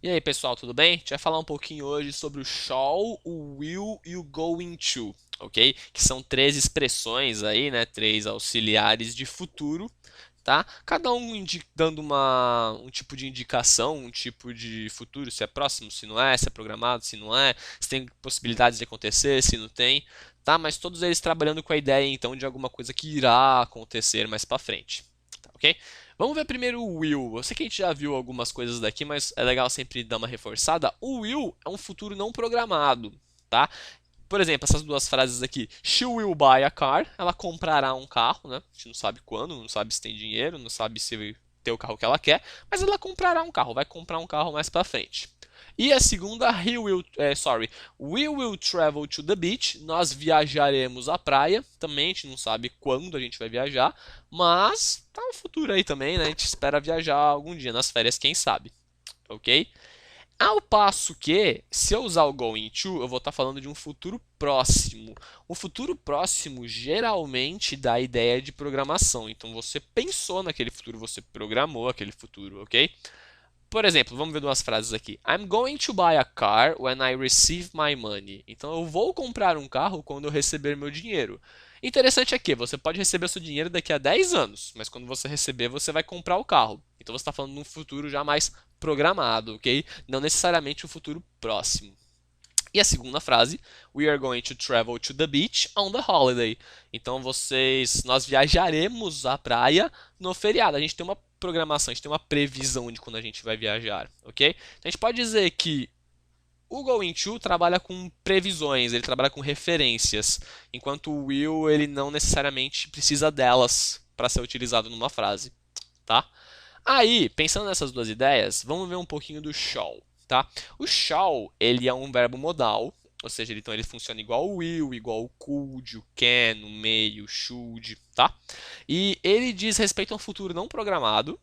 E aí, pessoal, tudo bem? A gente vai falar um pouquinho hoje sobre o shall, o will e o going to, ok? Que são três expressões aí, né? Três auxiliares de futuro, tá? Cada um dando um tipo de indicação, um tipo de futuro, se é próximo, se não é, se é programado, se não é, se tem possibilidades de acontecer, se não tem, tá? Mas todos eles trabalhando com a ideia, então, de alguma coisa que irá acontecer mais pra frente, tá, ok? Vamos ver primeiro o will. Eu sei que a gente já viu algumas coisas daqui, mas é legal sempre dar uma reforçada. O will é um futuro não programado, tá? Por exemplo, essas duas frases aqui. She will buy a car. Ela comprará um carro, né? A gente não sabe quando, não sabe se tem dinheiro, não sabe se vai ter o carro que ela quer, mas ela comprará um carro, vai comprar um carro mais pra frente. E a segunda, we will travel to the beach. Nós viajaremos à praia. Também a gente não sabe quando a gente vai viajar, mas tá no futuro aí também, né? A gente espera viajar algum dia nas férias, quem sabe, ok? Ao passo que, se eu usar o going to, eu vou estar falando de um futuro próximo. O futuro próximo geralmente dá a ideia de programação. Então você pensou naquele futuro, você programou aquele futuro, ok? Por exemplo, vamos ver duas frases aqui. I'm going to buy a car when I receive my money. Então eu vou comprar um carro quando eu receber meu dinheiro. Interessante é que você pode receber o seu dinheiro daqui a 10 anos, mas quando você receber, você vai comprar o carro. Então você está falando de um futuro já mais programado, ok? Não necessariamente um futuro próximo. E a segunda frase, we are going to travel to the beach on the holiday. Então nós viajaremos à praia no feriado. A gente tem uma programação, a gente tem uma previsão de quando a gente vai viajar, ok? Então a gente pode dizer que o going to trabalha com previsões, ele trabalha com referências, enquanto o will ele não necessariamente precisa delas para ser utilizado numa frase, tá? Aí, pensando nessas duas ideias, vamos ver um pouquinho do shall, tá? O shall, ele é um verbo modal, ou seja, então ele funciona igual o will, igual o could, o can, o may, o should, tá? E ele diz respeito a um futuro não programado,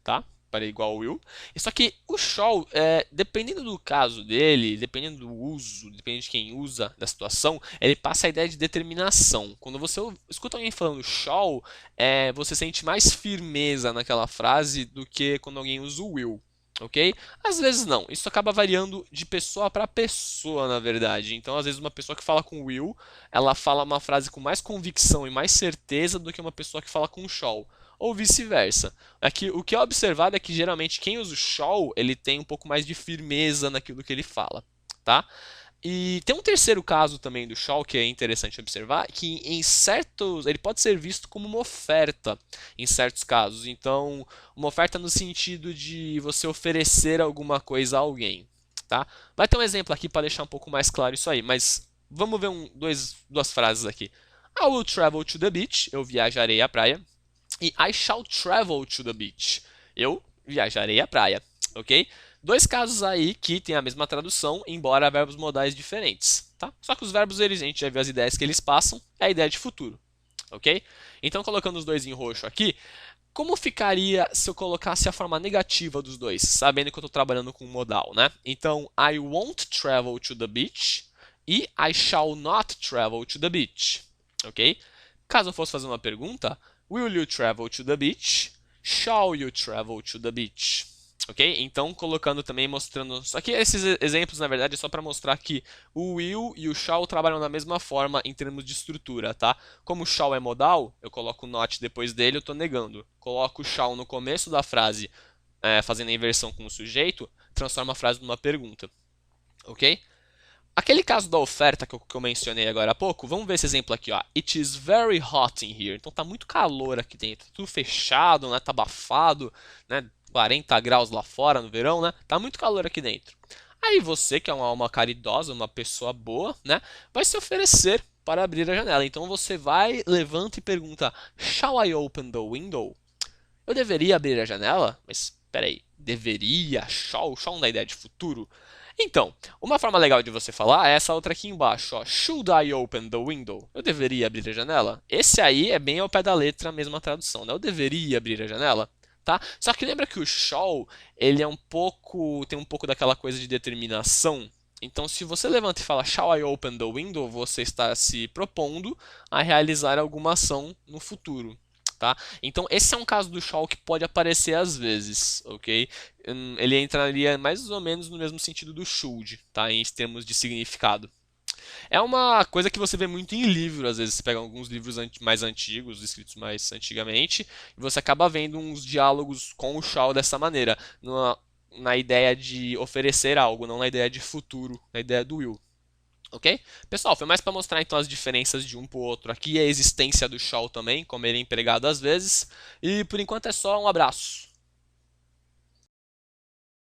tá? Para igual o will. Só que o shall, dependendo do caso dele, dependendo do uso, dependendo de quem usa, da situação, ele passa a ideia de determinação. Quando você escuta alguém falando shall, você sente mais firmeza naquela frase do que quando alguém usa o will. Ok? Às vezes não. Isso acaba variando de pessoa para pessoa, na verdade. Então, às vezes, uma pessoa que fala com will, ela fala uma frase com mais convicção e mais certeza do que uma pessoa que fala com shall ou vice-versa. Aqui, o que é observado é que geralmente quem usa o shall, ele tem um pouco mais de firmeza naquilo que ele fala, tá? E tem um terceiro caso também do shall que é interessante observar, que em certos, ele pode ser visto como uma oferta em certos casos. Então, uma oferta no sentido de você oferecer alguma coisa a alguém, tá? Vai ter um exemplo aqui para deixar um pouco mais claro isso aí, mas vamos ver duas frases aqui. I will travel to the beach, eu viajarei à praia. E I shall travel to the beach. Eu viajarei à praia, ok? Dois casos aí que tem a mesma tradução, embora verbos modais diferentes, tá? Só que os verbos, a gente já viu as ideias que eles passam, é a ideia de futuro, ok? Então, colocando os dois em roxo aqui, como ficaria se eu colocasse a forma negativa dos dois, sabendo que eu estou trabalhando com modal, né? Então, I won't travel to the beach e I shall not travel to the beach, ok? Caso eu fosse fazer uma pergunta, will you travel to the beach? Shall you travel to the beach? Ok? Então, colocando também, mostrando. Só que esses exemplos, na verdade, é só para mostrar que o will e o shall trabalham da mesma forma em termos de estrutura, tá? Como o shall é modal, eu coloco o not depois dele, eu estou negando. Coloco o shall no começo da frase, fazendo a inversão com o sujeito, transforma a frase numa pergunta. Ok? Aquele caso da oferta que eu mencionei agora há pouco, vamos ver esse exemplo aqui, ó. It is very hot in here. Então tá muito calor aqui dentro, tudo fechado, né? Tá abafado, né? 40 graus lá fora no verão, né? Tá muito calor aqui dentro. Aí você, que é uma alma caridosa, uma pessoa boa, né? Vai se oferecer para abrir a janela. Então você vai, levanta e pergunta: Shall I open the window? Eu deveria abrir a janela? Mas peraí, deveria? Shall não dá ideia de futuro? Então, uma forma legal de você falar é essa outra aqui embaixo, ó. Should I open the window? Eu deveria abrir a janela? Esse aí é bem ao pé da letra a mesma tradução, né? Eu deveria abrir a janela? Tá? Só que lembra que o shall, ele tem um pouco daquela coisa de determinação. Então, se você levanta e fala Shall I open the window, você está se propondo a realizar alguma ação no futuro. tá? Então esse é um caso do shall que pode aparecer às vezes, ok? Ele entraria mais ou menos no mesmo sentido do should, tá? Em termos de significado. É uma coisa que você vê muito em livro, às vezes você pega alguns livros mais antigos, escritos mais antigamente, e você acaba vendo uns diálogos com o shall dessa maneira, na ideia de oferecer algo, não na ideia de futuro, na ideia do will. Ok? Pessoal, foi mais para mostrar então as diferenças de um para o outro aqui, a existência do shall também, como ele é empregado às vezes. E por enquanto é só, um abraço.